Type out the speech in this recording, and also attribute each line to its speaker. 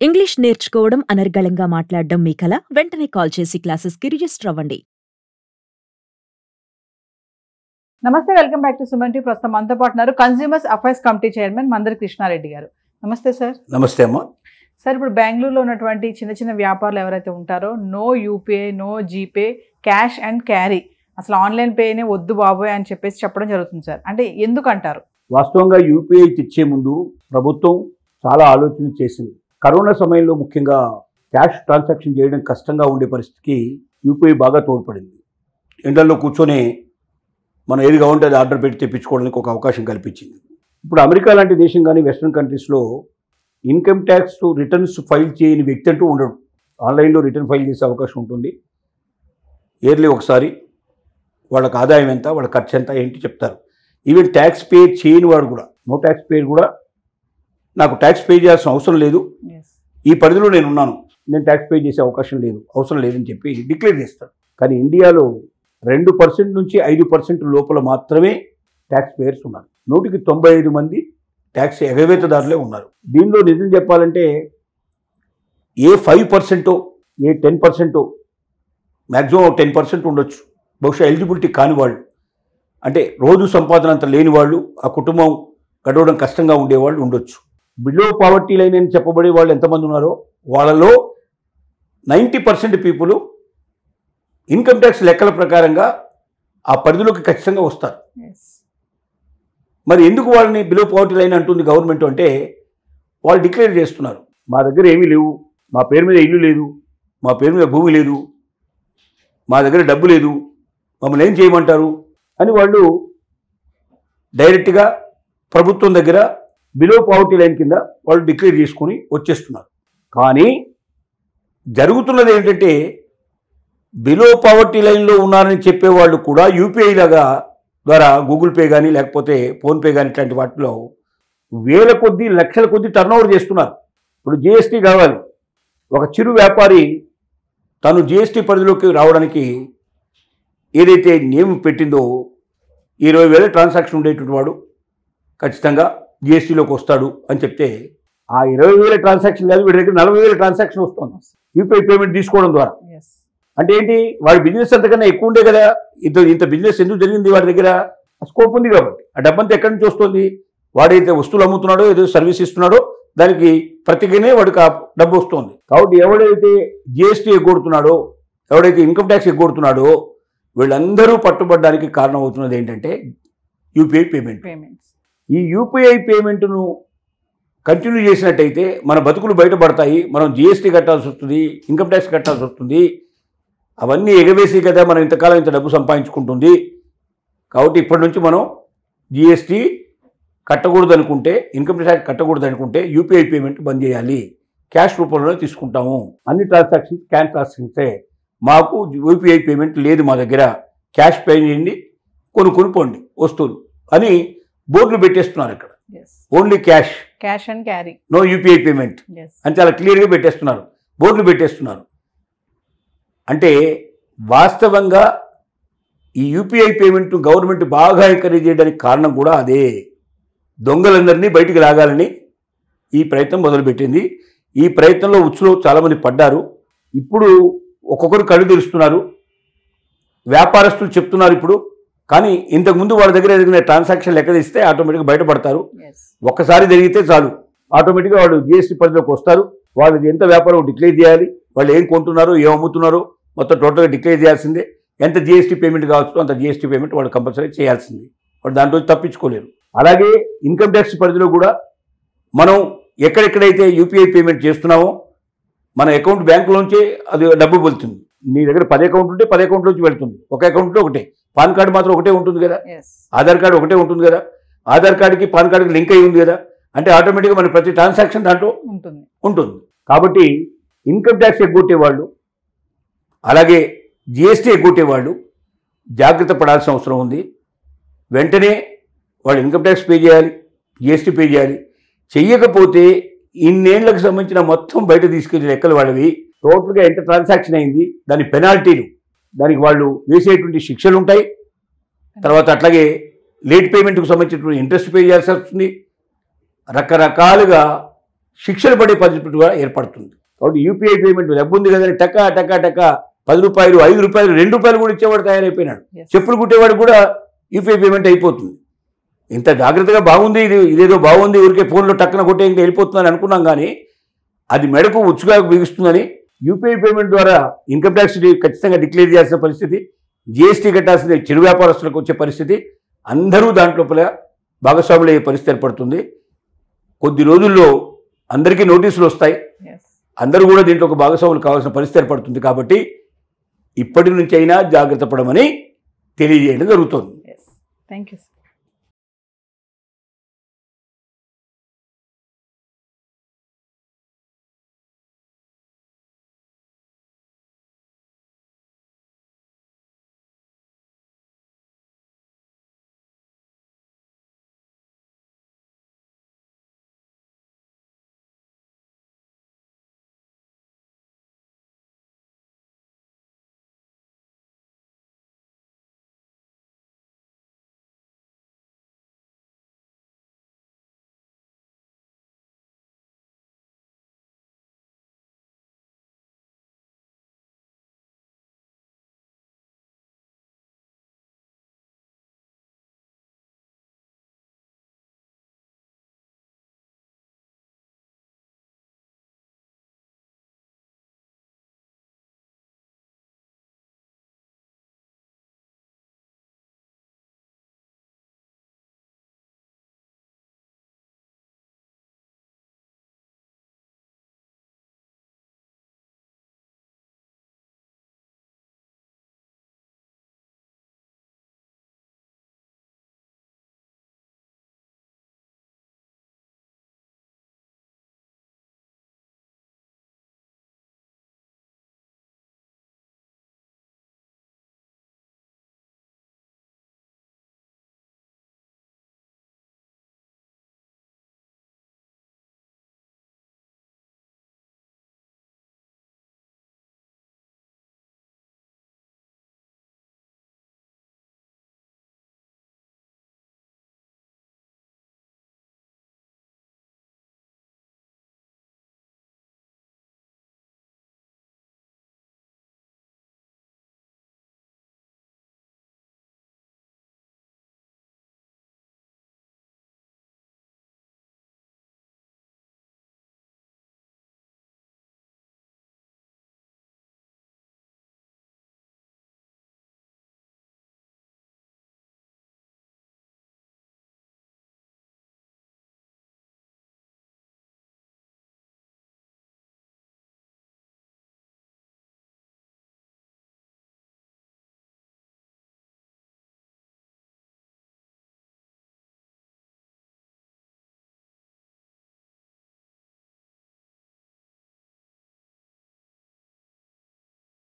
Speaker 1: English నేర్చుకోవడం, అనర్గళంగా మాట్లాడడం మీ కల? వెంటనే కాల్ చేసి క్లాసెస్‌కి రిజిస్టర్ అవ్వండి.
Speaker 2: నమస్తే, welcome back to Suman TV. ప్రస్తుతం మనతో పాటు ఉన్నారు consumers affairs committee chairman Mandari Krishna Reddy గారు. నమస్తే సార్.
Speaker 3: నమస్తే అమ్మా.
Speaker 2: సార్, ఇప్పుడు బెంగళూరులో ఉన్నటువంటి చిన్న చిన్న వ్యాపారులు ఎవరైతే ఉంటారో no UPI, no GPay, cash and carry, అసలు ఆన్లైన్ పేనే వద్దు బాబోయ్ అని చెప్పేసి చెప్పడం జరుగుతుంది సార్. అంటే ఎందుకు అంటారు?
Speaker 3: వాస్తవంగా యూపీఐ తెచ్చే ముందు ప్రభుత్వం చాలా ఆలోచన చేసింది. కరోనా సమయంలో ముఖ్యంగా క్యాష్ ట్రాన్సాక్షన్ చేయడం కష్టంగా ఉండే పరిస్థితికి యూపీఐ బాగా తోడ్పడింది. ఎండల్లో కూర్చొని మనం ఏది కావాలంటే అది ఆర్డర్ పెట్టి తెప్పించుకోవడానికి ఒక అవకాశం కల్పించింది. ఇప్పుడు అమెరికా లాంటి దేశం కానీ వెస్ట్రన్ కంట్రీస్లో ఇన్కమ్ ట్యాక్స్ రిటర్న్స్ ఫైల్ చేయని వ్యక్తి అంటూ ఉండడు. ఆన్లైన్లో రిటర్న్ ఫైల్ చేసే అవకాశం ఉంటుంది. ఇయర్లీ ఒకసారి వాళ్ళకి ఆదాయం ఎంత, వాళ్ళ ఖర్చు ఎంత ఏంటి చెప్తారు. ఈవెన్ ట్యాక్స్ పే చేయని వాడు కూడా, నో ట్యాక్స్ పేర్ కూడా నాకు ట్యాక్స్ పే చేయాల్సిన అవసరం లేదు, ఈ పరిధిలో నేను ఉన్నాను, నేను ట్యాక్స్ పే చేసే అవకాశం లేదు, అవసరం లేదని చెప్పి డిక్లేర్ చేస్తాడు. కానీ ఇండియాలో 2% నుంచి 5% లోపల మాత్రమే ట్యాక్స్ పేయర్స్ ఉన్నారు. 100కి 95 మంది ట్యాక్స్ ఎగవేతదారులే ఉన్నారు. దీనిలో నిజం చెప్పాలంటే ఏ 5%, ఏ 10%, మ్యాక్సిమం 10% ఉండొచ్చు. బహుశా ఎలిజిబిలిటీ కాని వాళ్ళు, అంటే రోజు సంపాదన అంత లేని వాళ్ళు, ఆ కుటుంబం గడవడం కష్టంగా ఉండేవాళ్ళు ఉండొచ్చు. బిలో పావర్టీ లైన్ అని చెప్పబడే వాళ్ళు ఎంతమంది ఉన్నారో వాళ్ళలో 90% పీపుల్ ఇన్కమ్ ట్యాక్స్ లెక్కల ప్రకారంగా ఆ పరిధిలోకి ఖచ్చితంగా వస్తారు. మరి ఎందుకు వాళ్ళని బిలో పావర్టీ లైన్ అంటుంది గవర్నమెంట్ అంటే, వాళ్ళు డిక్లేర్ చేస్తున్నారు మా దగ్గర ఏమీ లేవు, మా పేరు మీద ఇల్లు లేదు, మా పేరు మీద భూమి లేదు, మా దగ్గర డబ్బు లేదు, మమ్మల్ని ఏం చేయమంటారు అని వాళ్ళు డైరెక్ట్గా ప్రభుత్వం దగ్గర బిలో పావర్టీ లైన్ కింద వాళ్ళు డిక్లేర్ చేసుకొని వచ్చేస్తున్నారు. కానీ జరుగుతున్నది ఏంటంటే, బిలో పావర్టీ లైన్లో ఉన్నారని చెప్పేవాళ్ళు కూడా యూపీఐ లాగా ద్వారా గూగుల్ పే కానీ లేకపోతే ఫోన్పే కానీ ఇట్లాంటి వాటిలో వేల కొద్దీ లక్షల కొద్దీ టర్నోవర్ చేస్తున్నారు. ఇప్పుడు జిఎస్టీ కావాలి. ఒక చిరు వ్యాపారి తను జిఎస్టీ పరిధిలోకి రావడానికి ఏదైతే నియమం పెట్టిందో 20,000 ట్రాన్సాక్షన్ ఉండేటువంటి వాడు ఖచ్చితంగా జిఎస్టీలోకి వస్తాడు అని చెప్తే, ఆ 20,000 ట్రాన్సాక్షన్ కాదు, వీడి దగ్గర 40,000 ట్రాన్సాక్షన్ వస్తుంది యూపీఐ పేమెంట్ తీసుకోవడం ద్వారా. అంటే ఏంటి, వాడి బిజినెస్ అంతకన్నా ఎక్కువ ఉండే కదా. ఇంత బిజినెస్ ఎందుకు జరిగింది? వాడి దగ్గర స్కోప్ ఉంది కాబట్టి. ఆ డబ్బంతా ఎక్కడి నుంచి వస్తుంది? వాడైతే వస్తువులు అమ్ముతున్నాడో, ఏదో సర్వీస్ ఇస్తున్నాడో దానికి ప్రతిగానే వాడికి ఆ డబ్బు వస్తుంది. కాబట్టి ఎవడైతే జిఎస్టీ ఎగ్గొడుతున్నాడో, ఎవడైతే ఇన్కమ్ ట్యాక్స్ ఎగ్గొడుతున్నాడో వీళ్ళందరూ పట్టుబడడానికి కారణం అవుతున్నది ఏంటంటే యూపీఐ పేమెంట్. ఈ యూపీఐ పేమెంట్ను కంటిన్యూ చేసినట్టయితే మన బతుకులు బయటపడతాయి. మనం జిఎస్టీ కట్టాల్సి వస్తుంది, ఇన్కమ్ ట్యాక్స్ కట్టాల్సి వస్తుంది. అవన్నీ ఎగవేసి కదా మనం ఇంతకాలం ఇంత డబ్బు సంపాదించుకుంటుంది. కాబట్టి ఇప్పటి నుంచి మనం జిఎస్టీ కట్టకూడదు అనుకుంటే, ఇన్కమ్ ట్యాక్స్ కట్టకూడదు అనుకుంటే యూపీఐ పేమెంట్ బంద్ చేయాలి, క్యాష్ రూపంలోనే తీసుకుంటాము, అన్ని ట్రాన్సాక్షన్స్ క్యాష్ ట్రాన్సాక్షన్సే, మాకు యూపీఐ పేమెంట్ లేదు, మా దగ్గర క్యాష్ పే చేయండి, కొనుక్కొని పోండి వస్తువులు అని బోర్డులు పెట్టేస్తున్నారు. ఇక్కడ only cash
Speaker 2: and carry,
Speaker 3: no UPI payment అని చాలా క్లియర్గా పెట్టేస్తున్నారు, బోర్డులు పెట్టేస్తున్నారు. అంటే వాస్తవంగా ఈ యూపీఐ పేమెంట్ గవర్నమెంట్ బాగా ఎంకరేజ్ చేయడానికి కారణం కూడా అదే. దొంగలందరినీ బయటికి లాగాలని ఈ ప్రయత్నం మొదలుపెట్టింది. ఈ ప్రయత్నంలో ఉచ్చులో చాలామంది పడ్డారు. ఇప్పుడు ఒక్కొక్కరు కళ్ళు తెరుస్తున్నారు, వ్యాపారస్తులు చెప్తున్నారు ఇప్పుడు. కానీ ఇంతకుముందు వాళ్ళ దగ్గర జరిగిన ట్రాన్సాక్షన్ లెక్క తీస్తే ఆటోమేటిక్గా బయటపడతారు. ఒక్కసారి జరిగితే చాలు ఆటోమేటిక్గా వాళ్ళు జిఎస్టీ పరిధిలోకి వస్తారు. వాళ్ళది ఎంత వ్యాపారం డిక్లేర్ చేయాలి, వాళ్ళు ఏం కొంటున్నారో ఏం అమ్ముతున్నారో మొత్తం టోటల్గా డిక్లేర్ చేయాల్సిందే. ఎంత జిఎస్టీ పేమెంట్ కావచ్చు అంత జిఎస్టీ పేమెంట్ వాళ్ళు కంపల్సరీ చేయాల్సింది. వాళ్ళు దాంట్లో తప్పించుకోలేరు. అలాగే ఇన్కమ్ ట్యాక్స్ పరిధిలో కూడా మనం ఎక్కడెక్కడైతే యూపీఐ పేమెంట్ చేస్తున్నామో మన అకౌంట్ బ్యాంకులోంచి అది డబ్బు వెళ్తుంది. నీ దగ్గర 10 అకౌంట్ ఉంటే 10 అకౌంట్లోంచి వెళ్తుంది. ఒక అకౌంట్లో ఒకటే, పాన్ కార్డు మాత్రం ఒకటే ఉంటుంది కదా, ఆధార్ కార్డు ఒకటే ఉంటుంది కదా, ఆధార్ కార్డుకి పాన్ కార్డుకి లింక్ అయి ఉంది కదా, అంటే ఆటోమేటిక్గా మన ప్రతి ట్రాన్సాక్షన్ దాంట్లో ఉంటుంది. కాబట్టి ఇన్కమ్ ట్యాక్స్ ఎగ్గొట్టేవాళ్ళు అలాగే జిఎస్టీ ఎగ్గొట్టేవాళ్ళు జాగ్రత్త పడాల్సిన అవసరం ఉంది. వెంటనే వాళ్ళు ఇన్కమ్ ట్యాక్స్ పే చేయాలి, జిఎస్టీ పే చేయాలి. చెయ్యకపోతే ఇన్నేళ్లకు సంబంధించిన మొత్తం బయట తీసుకెళ్లే లెక్కలు వాళ్ళవి, టోటల్గా ఎంత ట్రాన్సాక్షన్ అయింది, దాని పెనాల్టీలు, దానికి వాళ్ళు వేసేటువంటి శిక్షలు ఉంటాయి. తర్వాత అట్లాగే లేట్ పేమెంట్కు సంబంధించినటువంటి ఇంట్రెస్ట్ పే చేయాల్సి వస్తుంది. రకరకాలుగా శిక్షలు పడే పరిస్థితి కూడా ఏర్పడుతుంది. కాబట్టి యూపీఐ పేమెంట్ డబ్బు ఉంది కదని టకా టకా టకా 10 రూపాయలు 5 రూపాయలు 2 రూపాయలు కూడా ఇచ్చేవాడు తయారైపోయినాడు. చెప్పులు కుట్టేవాడు కూడా యూపీఐ పేమెంట్ అయిపోతుంది. ఇంత జాగ్రత్తగా బాగుంది, ఇదేదో బాగుంది, ఊరికే ఫోన్లో టక్కన కొట్టే ఇంకా వెళ్ళిపోతుందని అనుకున్నాం. కానీ అది మెడకు ఉచ్చుగా బిగుస్తుందని యూపీఐ పేమెంట్ ద్వారా ఇన్కమ్ ట్యాక్స్ ఖచ్చితంగా డిక్లేర్ చేయాల్సిన పరిస్థితి, జిఎస్టీ కట్టాల్సిన చిరు వ్యాపారస్తులకు వచ్చే పరిస్థితి, అందరూ దాంట్లోపల భాగస్వాములు అయ్యే పరిస్థితి ఏర్పడుతుంది. కొద్ది రోజుల్లో అందరికీ నోటీసులు వస్తాయి, అందరూ కూడా దీంట్లో ఒక భాగస్వాములు కావాల్సిన పరిస్థితి ఏర్పడుతుంది. కాబట్టి ఇప్పటి నుంచి అయినా జాగ్రత్త పడమని తెలియజేయడం జరుగుతుంది.
Speaker 2: Thank you.